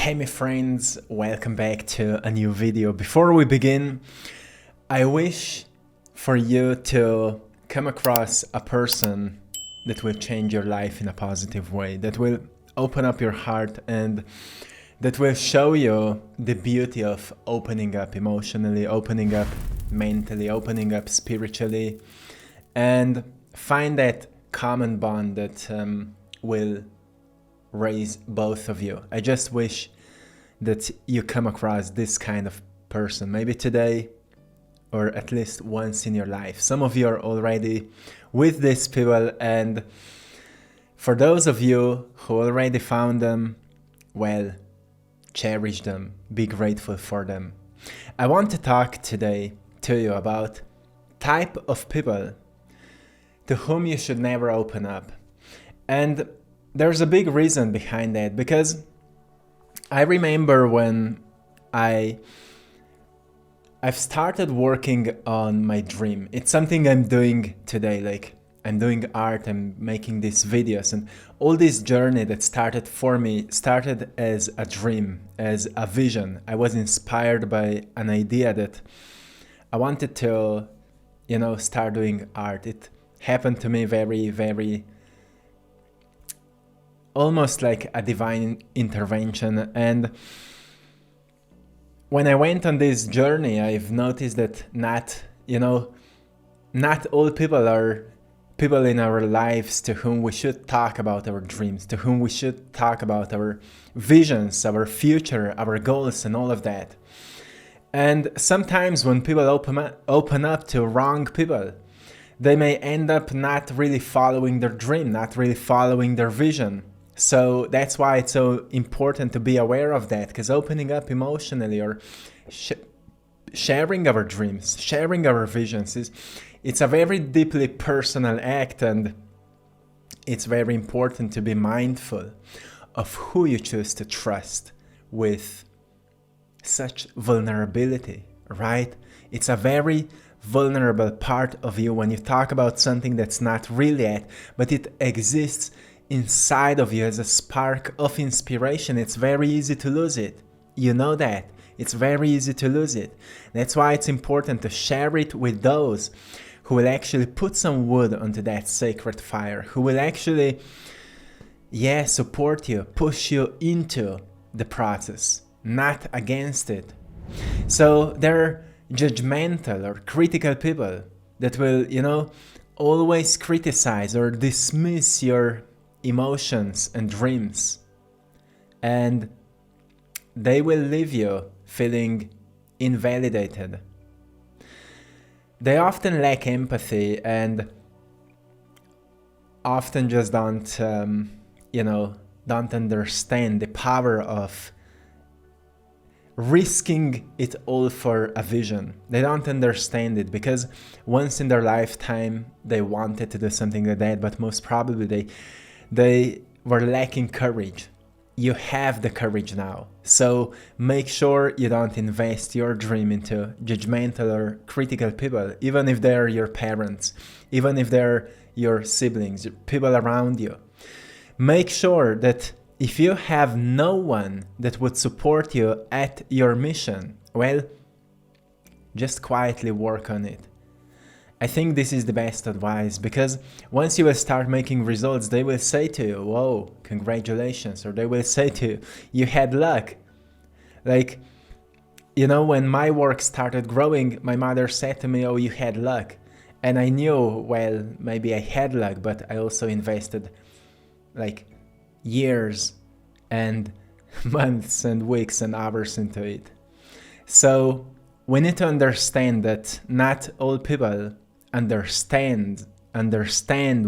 Hey my friends, welcome back to a new video. Before we begin, I wish for you to come across a person that will change your life in a positive way, that will open up your heart and that will show you the beauty of opening up emotionally, opening up mentally, opening up spiritually, and find that common bond that will raise both of you. I just wish that you come across this kind of person, maybe today or at least once in your life. Some of you are already with these people, and for those of you who already found them, well, cherish them, be grateful for them. I want to talk today to you about type of people to whom you should never open up. And there's a big reason behind that, because I remember when I've started working on my dream. It's something I'm doing today, like I'm doing art, I'm making these videos, and all this journey that started for me started as a dream, as a vision. I was inspired by an idea that I wanted to, start doing art. It happened to me very almost like a divine intervention. And when I went on this journey, I've noticed that not all people are people in our lives to whom we should talk about our dreams, to whom we should talk about our visions, our future, our goals, and all of that. And sometimes when people open up to wrong people, they may end up not really following their dream, not really following their vision. So that's why it's so important to be aware of that, because opening up emotionally or sharing our dreams, sharing our visions, it's a very deeply personal act, and it's very important to be mindful of who you choose to trust with such vulnerability, right? It's a very vulnerable part of you when you talk about something that's not real yet, but it exists inside of you as a spark of inspiration. It's very easy to lose it. You know that. It's very easy to lose it. That's why it's important to share it with those who will actually put some wood onto that sacred fire, who will actually, support you, push you into the process, not against it. So there are judgmental or critical people that will, always criticize or dismiss your emotions and dreams, and they will leave you feeling invalidated. They often lack empathy and often just don't understand the power of risking it all for a vision. They don't understand it because once in their lifetime they wanted to do something like that, but most probably they were lacking courage. You have the courage now. So make sure you don't invest your dream into judgmental or critical people, even if they're your parents, even if they're your siblings, people around you. Make sure that if you have no one that would support you at your mission, well, just quietly work on it. I think this is the best advice, because once you will start making results, they will say to you, whoa, congratulations, or they will say to you, you had luck. Like, when my work started growing, my mother said to me, oh, you had luck. And I knew, well, maybe I had luck, but I also invested like years and months and weeks and hours into it. So we need to understand that not all people understand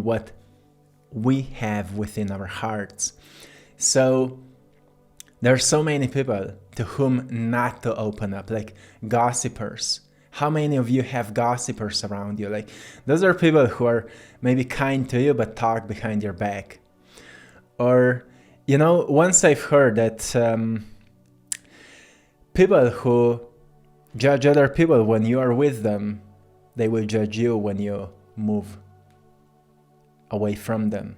what we have within our hearts. So there are so many people to whom not to open up, like gossipers. How many of you have gossipers around you? Like, those are people who are maybe kind to you but talk behind your back. Or, once I've heard that people who judge other people when you are with them, they will judge you when you move away from them.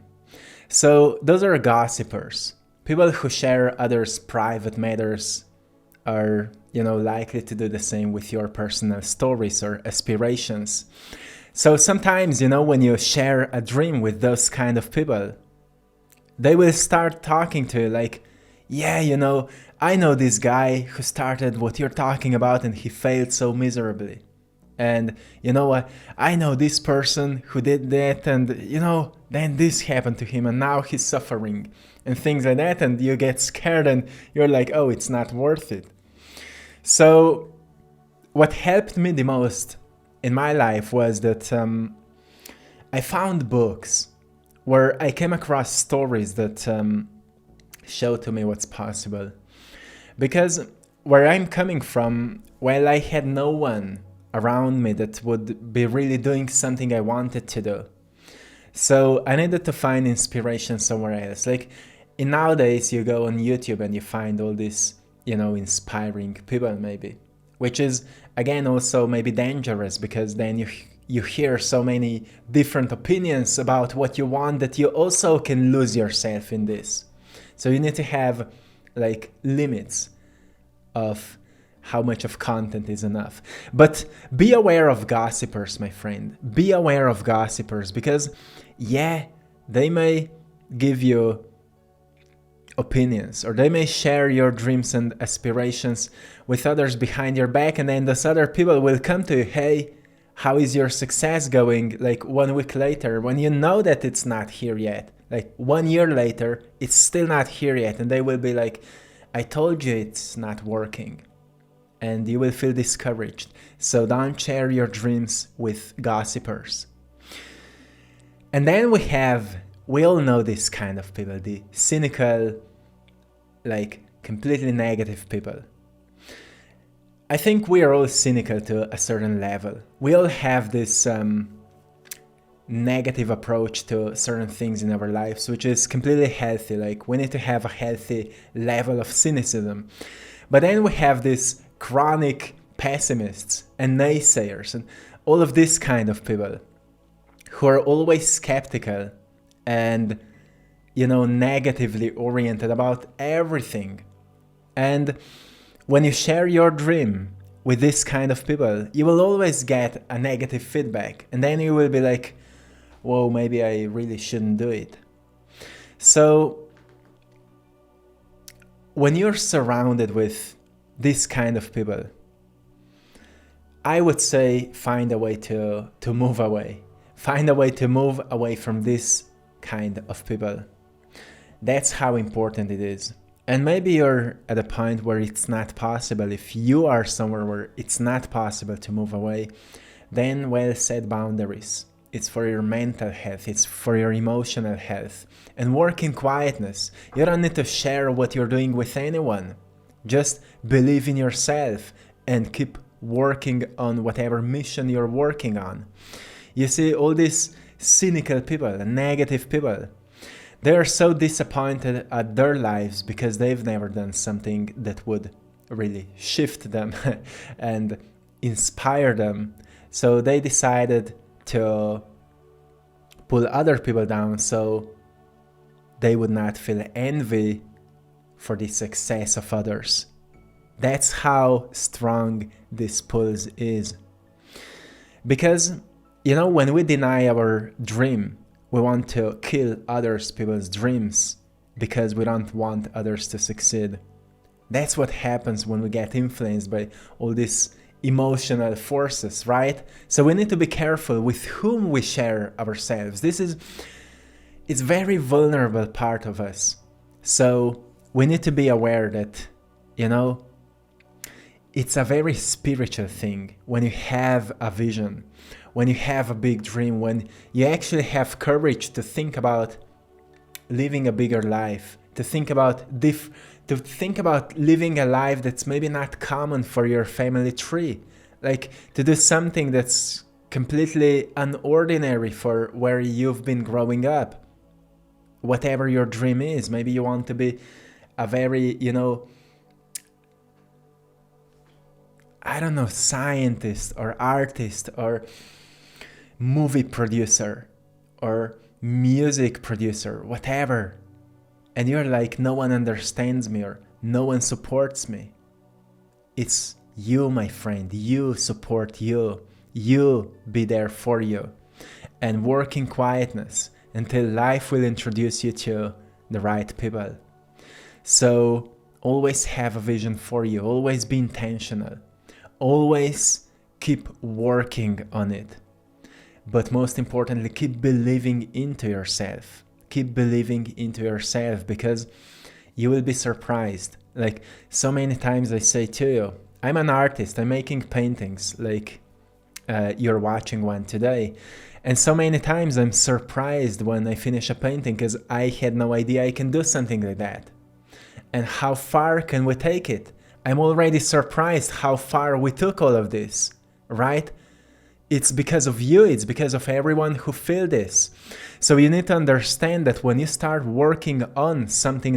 So those are gossipers. People who share others' private matters are, likely to do the same with your personal stories or aspirations. So sometimes, when you share a dream with those kind of people, they will start talking to you like, yeah, I know this guy who started what you're talking about and he failed so miserably. And you know what? I know this person who did that, and then this happened to him, and now he's suffering, and things like that. And you get scared, and you're like, oh, it's not worth it. So, what helped me the most in my life was that I found books where I came across stories that show to me what's possible. Because where I'm coming from, well, I had no one around me that would be really doing something I wanted to do. So I needed to find inspiration somewhere else. Like nowadays you go on YouTube and you find all these, inspiring people maybe, which is again also maybe dangerous, because then you hear so many different opinions about what you want that you also can lose yourself in this. So you need to have like limits of how much of content is enough. But be aware of gossipers, my friend. Be aware of gossipers, because they may give you opinions, or they may share your dreams and aspirations with others behind your back, and then those other people will come to you, hey, how is your success going? Like 1 week later, when you know that it's not here yet, like 1 year later, it's still not here yet, and they will be like, I told you it's not working. And you will feel discouraged. So don't share your dreams with gossipers. And then we all know this kind of people, the cynical, like completely negative people. I think we are all cynical to a certain level. We all have this negative approach to certain things in our lives, which is completely healthy. Like we need to have a healthy level of cynicism. But then we have this chronic pessimists and naysayers and all of this kind of people who are always skeptical and negatively oriented about everything. And when you share your dream with this kind of people, you will always get a negative feedback, and then you will be like, whoa, maybe I really shouldn't do it. So when you're surrounded with this kind of people, I would say find a way to move away. Find a way to move away from this kind of people. That's how important it is. And maybe you're at a point where it's not possible. If you are somewhere where it's not possible to move away, then well, set boundaries. It's for your mental health. It's for your emotional health. And work in quietness. You don't need to share what you're doing with anyone. Just believe in yourself and keep working on whatever mission you're working on. You see, all these cynical people and negative people, they are so disappointed at their lives because they've never done something that would really shift them and inspire them. So they decided to pull other people down so they would not feel envy for the success of others. That's how strong this pull is. Because, when we deny our dream, we want to kill others people's dreams because we don't want others to succeed. That's what happens when we get influenced by all these emotional forces, right? So we need to be careful with whom we share ourselves. It's very vulnerable part of us. So we need to be aware that, it's a very spiritual thing when you have a vision, when you have a big dream, when you actually have courage to think about living a bigger life, to think about living a life that's maybe not common for your family tree, like to do something that's completely unordinary for where you've been growing up. Whatever your dream is, maybe you want to be a very, scientist or artist or movie producer or music producer, whatever. and you're like, no one understands me or no one supports me. It's you, my friend. You support you. You be there for you. And work in quietness until life will introduce you to the right people. So always have a vision for you. Always be intentional. Always keep working on it. But most importantly, keep believing into yourself. Keep believing into yourself, because you will be surprised. Like, so many times I say to you, I'm an artist, I'm making paintings, like you're watching one today. And so many times I'm surprised when I finish a painting, because I had no idea I can do something like that. And how far can we take it? I'm already surprised how far we took all of this, right? It's because of you, it's because of everyone who feel this. So you need to understand that when you start working on something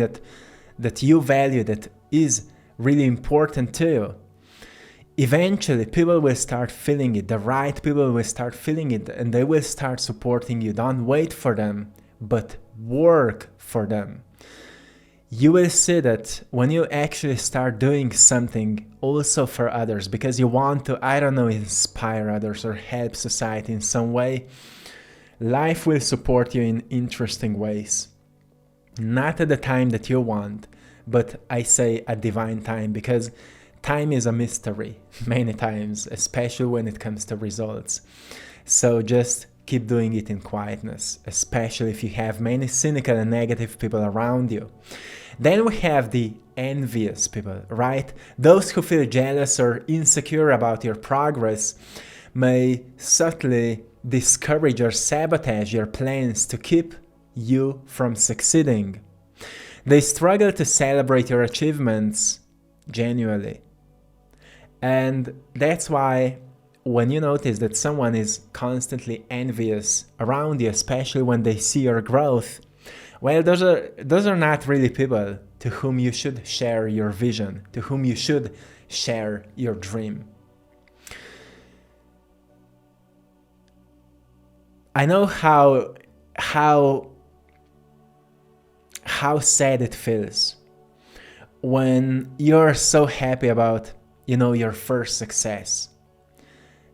that you value, that is really important to you, eventually people will start feeling it. The right people will start feeling it, and they will start supporting you. Don't wait for them, but work for them. You will see that when you actually start doing something also for others, because you want to, I don't know, inspire others or help society in some way, life will support you in interesting ways. Not at the time that you want, but I say at divine time, because time is a mystery many times, especially when it comes to results. So just keep doing it in quietness, especially if you have many cynical and negative people around you. Then we have the envious people, right? Those who feel jealous or insecure about your progress may subtly discourage or sabotage your plans to keep you from succeeding. They struggle to celebrate your achievements genuinely. And that's why when you notice that someone is constantly envious around you, especially when they see your growth, well, those are not really people to whom you should share your vision, to whom you should share your dream. I know how sad it feels when you're so happy about, your first success,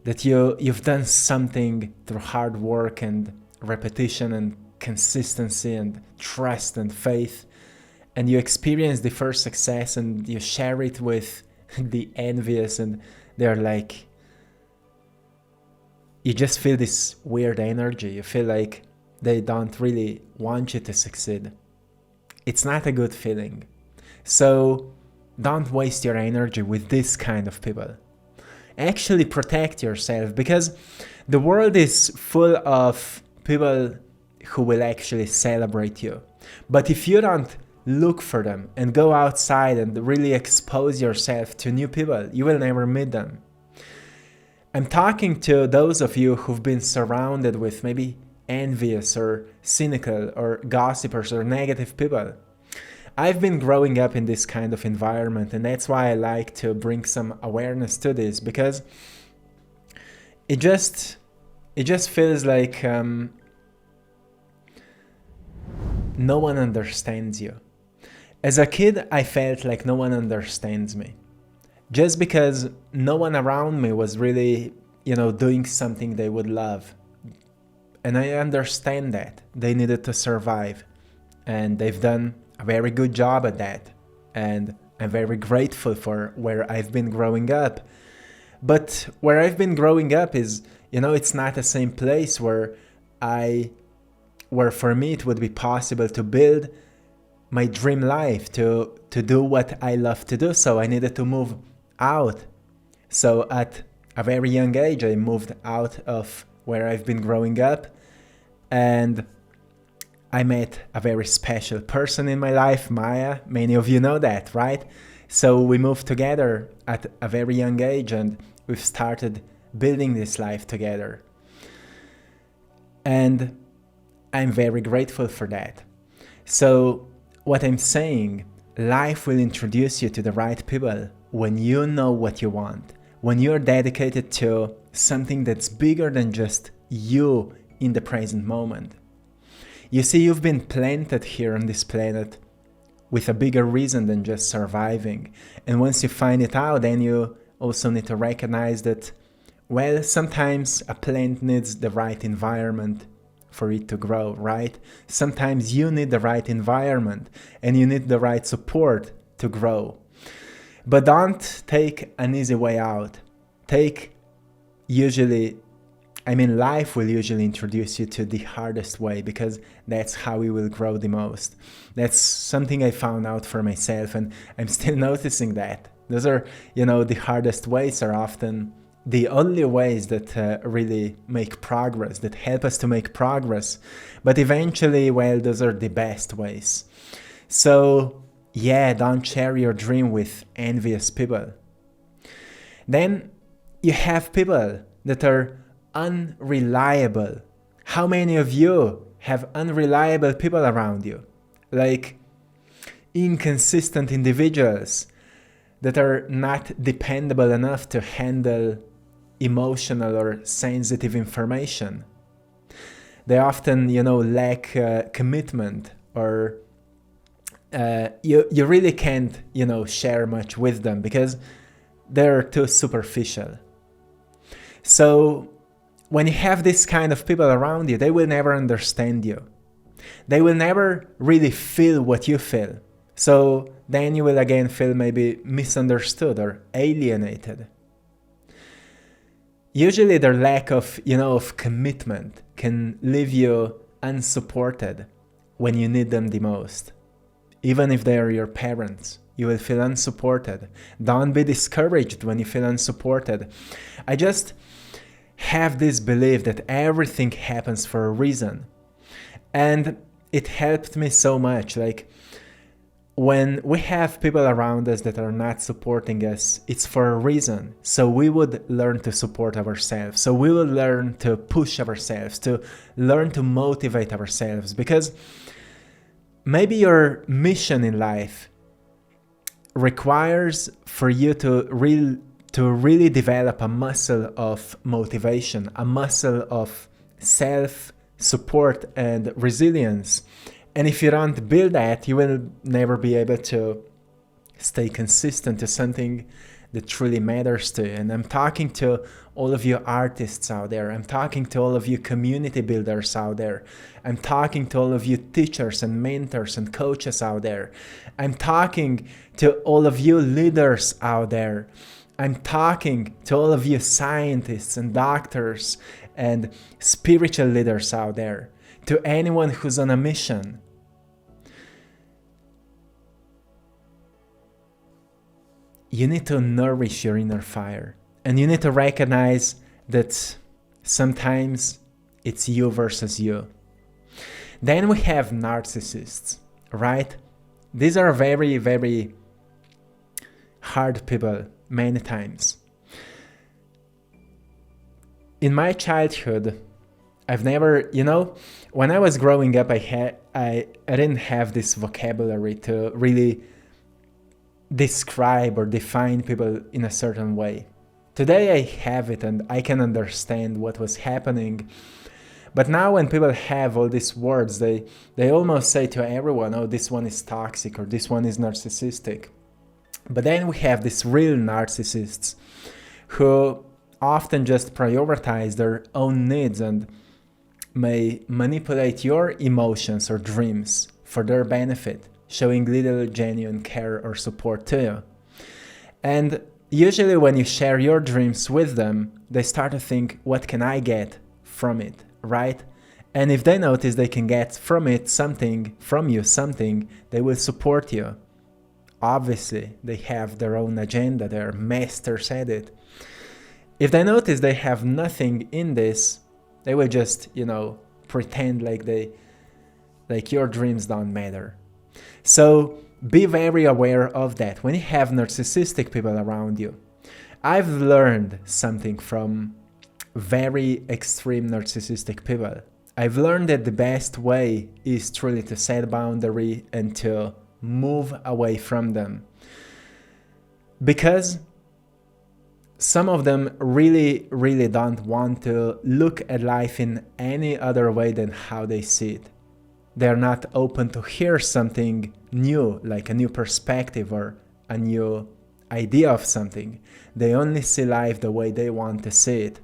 that you've done something through hard work and repetition and consistency and trust and faith, and you experience the first success and you share it with the envious, and they're like, you just feel this weird energy. You feel like they don't really want you to succeed. It's not a good feeling. So don't waste your energy with this kind of people. Actually protect yourself, because the world is full of people who will actually celebrate you. But if you don't look for them and go outside and really expose yourself to new people, you will never meet them. I'm talking to those of you who've been surrounded with maybe envious or cynical or gossipers or negative people. I've been growing up in this kind of environment, and that's why I like to bring some awareness to this, because it just feels like no one understands you. As a kid, I felt like no one understands me, just because no one around me was really, doing something they would love. And I understand that. They needed to survive, and they've done a very good job at that. And I'm very grateful for where I've been growing up. But where I've been growing up is, it's not the same place where for me it would be possible to build my dream life, to do what I love to do. So I needed to move out. So at a very young age, I moved out of where I've been growing up, and I met a very special person in my life, Maya. Many of you know that, right? So we moved together at a very young age, and we've started building this life together. And I'm very grateful for that. So what I'm saying, life will introduce you to the right people when you know what you want, when you're dedicated to something that's bigger than just you in the present moment. You see, you've been planted here on this planet with a bigger reason than just surviving. And once you find it out, then you also need to recognize that, well, sometimes a plant needs the right environment for it to grow, right? Sometimes you need the right environment and you need the right support to grow. But don't take an easy way out. Life will usually introduce you to the hardest way, because that's how you will grow the most. That's something I found out for myself, and I'm still noticing that. Those are, the hardest ways are often the only ways that really make progress, that help us to make progress. But eventually, well, those are the best ways. So, yeah, don't share your dream with envious people. Then you have people that are unreliable. How many of you have unreliable people around you? Like inconsistent individuals that are not dependable enough to handle emotional or sensitive information. They often, lack commitment, or you really can't, share much with them because they're too superficial. So when you have this kind of people around you, they will never understand you. They will never really feel what you feel. So then you will again feel maybe misunderstood or alienated. Usually their lack of, of commitment can leave you unsupported when you need them the most. Even if they are your parents, you will feel unsupported. Don't be discouraged when you feel unsupported. I just have this belief that everything happens for a reason. And it helped me so much. Like, when we have people around us that are not supporting us, it's for a reason. So we would learn to support ourselves. So we will learn to push ourselves, to learn to motivate ourselves. Because maybe your mission in life requires for you to really develop a muscle of motivation, a muscle of self-support and resilience. And if you don't build that, you will never be able to stay consistent to something that truly matters to you. And I'm talking to all of you artists out there. I'm talking to all of you community builders out there. I'm talking to all of you teachers and mentors and coaches out there. I'm talking to all of you leaders out there. I'm talking to all of you scientists and doctors and spiritual leaders out there. To anyone who's on a mission. You need to nourish your inner fire. And you need to recognize that sometimes it's you versus you. Then we have narcissists, right? These are very, very hard people many times. In my childhood, I've never, when I was growing up, I didn't have this vocabulary to really describe or define people in a certain way. Today I have it and I can understand what was happening. But now when people have all these words, they almost say to everyone, oh, this one is toxic or this one is narcissistic. But then we have these real narcissists who often just prioritize their own needs and may manipulate your emotions or dreams for their benefit, showing little genuine care or support to you. And usually when you share your dreams with them, they start to think, what can I get from it, right? And if they notice they can get from you something, they will support you. Obviously, they have their own agenda, they're masters at it. If they notice they have nothing in this, they will just, pretend like your dreams don't matter. So be very aware of that when you have narcissistic people around you. I've learned something from very extreme narcissistic people. I've learned that the best way is truly to set a boundary and to move away from them. Because some of them really, really don't want to look at life in any other way than how they see it. they're not open to hear something new, like a new perspective or a new idea of something. They only see life the way they want to see it.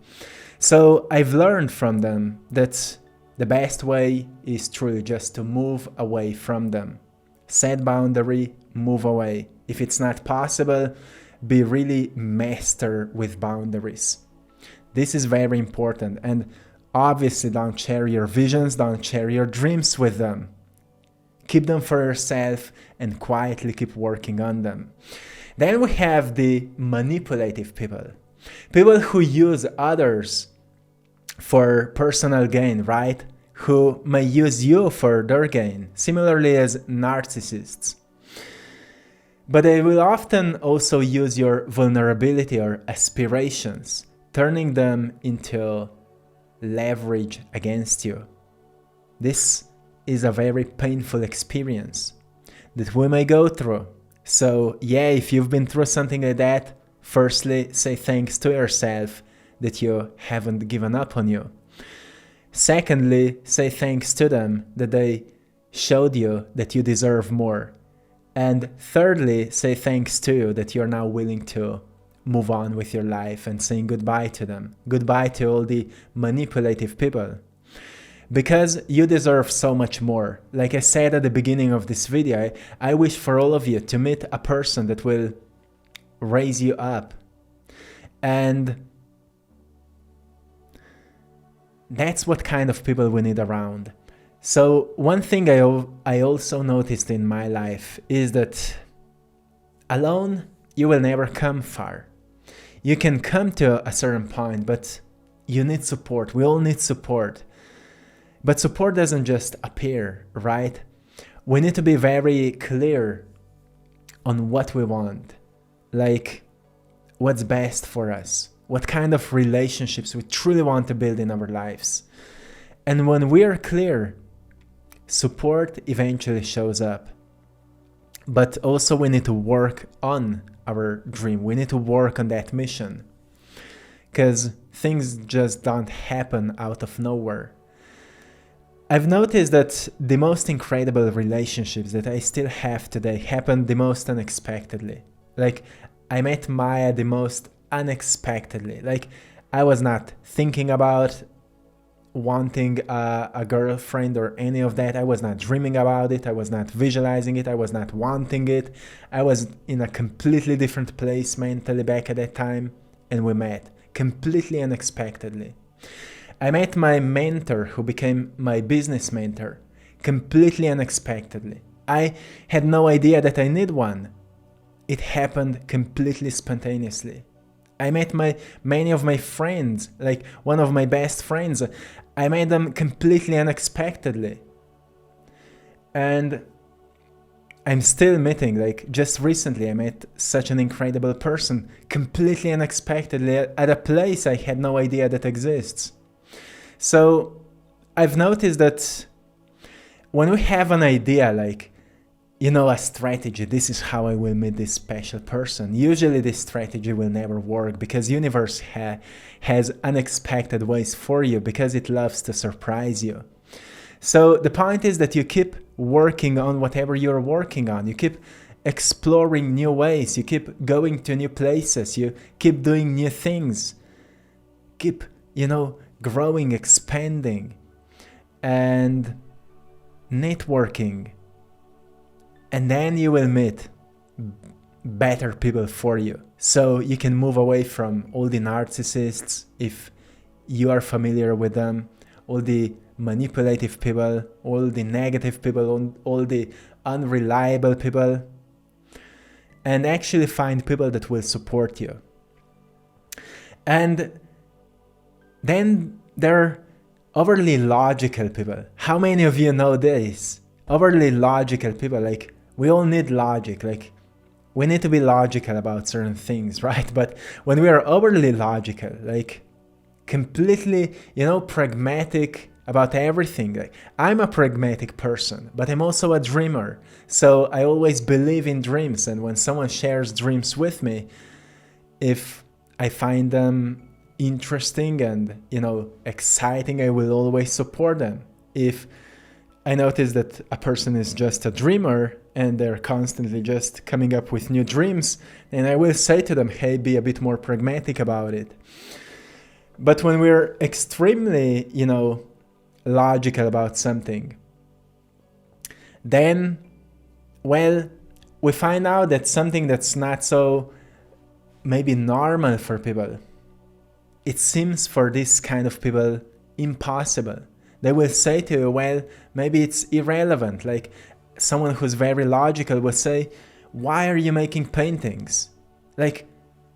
So I've learned from them that the best way is truly just to move away from them. Set boundary, move away. If it's not possible, be really master with boundaries. This is very important. And obviously, don't share your visions, don't share your dreams with them. Keep them for yourself and quietly keep working on them. Then we have the manipulative people. People who use others for personal gain, right? Who may use you for their gain, similarly as narcissists. But they will often also use your vulnerability or aspirations, turning them into leverage against you. This is a very painful experience that we may go through. So yeah, if you've been through something like that, firstly, say thanks to yourself that you haven't given up on you. Secondly, say thanks to them that they showed you that you deserve more. And thirdly, say thanks to you that you're now willing to move on with your life and saying goodbye to them. Goodbye to all the manipulative people. Because you deserve so much more. Like I said at the beginning of this video, I wish for all of you to meet a person that will raise you up. And that's what kind of people we need around. So one thing I also noticed in my life is that alone you will never come far. You can come to a certain point, but you need support. We all need support. But support doesn't just appear, right? We need to be very clear on what we want. Like, what's best for us? What kind of relationships we truly want to build in our lives. And when we are clear, support eventually shows up. But also we need to work on our dream. We need to work on that mission. Because things just don't happen out of nowhere. I've noticed that the most incredible relationships that I still have today happen the most unexpectedly. Like, I met Maya the most unexpectedly. Like, I was not thinking about wanting a girlfriend or any of that. I was not dreaming about it. I was not visualizing it. I was not wanting it. I was in a completely different place mentally back at that time, and we met completely unexpectedly. I met my mentor who became my business mentor completely unexpectedly. I had no idea that I need one. It happened completely spontaneously. I met many of my friends, like one of my best friends. I met them completely unexpectedly. And I'm still meeting, like just recently I met such an incredible person completely unexpectedly at a place I had no idea that exists. So I've noticed that when we have an idea, like, a strategy, this is how I will meet this special person. Usually this strategy will never work because universe has unexpected ways for you because it loves to surprise you. So the point is that you keep working on whatever you're working on. You keep exploring new ways. You keep going to new places. You keep doing new things. Keep, growing, expanding, and networking. And then you will meet better people for you. So you can move away from all the narcissists, if you are familiar with them, all the manipulative people, all the negative people, all the unreliable people, and actually find people that will support you. And then there are overly logical people. How many of you know this? Overly logical people, like, we all need logic, like, we need to be logical about certain things, right? But when we are overly logical, like, completely, pragmatic about everything, like, I'm a pragmatic person, but I'm also a dreamer. So I always believe in dreams, and when someone shares dreams with me, if I find them interesting and, exciting, I will always support them. If I notice that a person is just a dreamer and they're constantly just coming up with new dreams, and I will say to them, hey, be a bit more pragmatic about it. But when we're extremely, logical about something, then, well, we find out that something that's not so maybe normal for people, it seems for this kind of people impossible. They will say to you, well, maybe it's irrelevant. Like someone who's very logical will say, why are you making paintings? Like,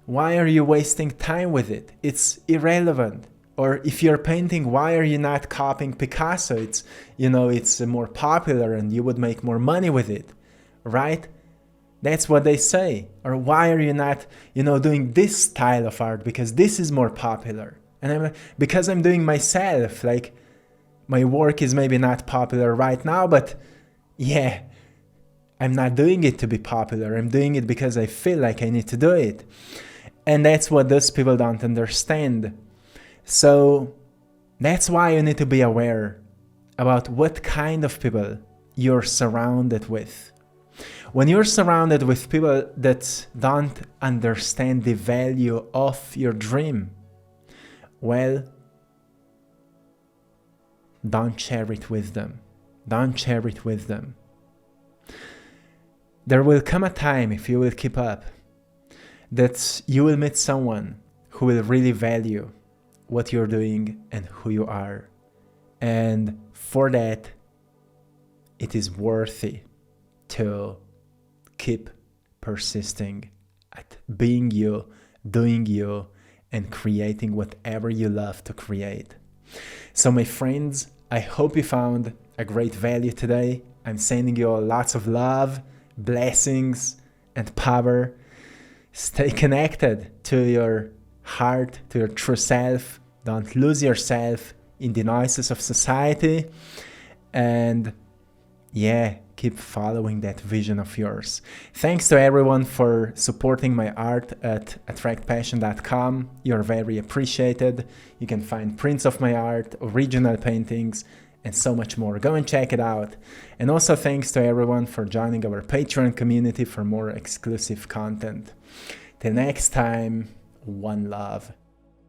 why are you wasting time with it? It's irrelevant. Or if you're painting, why are you not copying Picasso? It's more popular and you would make more money with it, right? That's what they say. Or why are you not, doing this style of art because this is more popular? And I'm like, because I'm doing myself. Like, my work is maybe not popular right now, but yeah, I'm not doing it to be popular. I'm doing it because I feel like I need to do it. And that's what those people don't understand. So that's why you need to be aware about what kind of people you're surrounded with. When you're surrounded with people that don't understand the value of your dream, well, don't share it with them. Don't share it with them. There will come a time, if you will keep up, that you will meet someone who will really value what you're doing and who you are. And for that, it is worthy to keep persisting at being you, doing you, and creating whatever you love to create. So my friends, I hope you found a great value today. I'm sending you lots of love, blessings, and power. Stay connected to your heart, to your true self. Don't lose yourself in the noises of society. And yeah, keep following that vision of yours. Thanks to everyone for supporting my art at AttractPassion.com. You're very appreciated. You can find prints of my art, original paintings, and so much more. Go and check it out. And also thanks to everyone for joining our Patreon community for more exclusive content. Till next time, one love.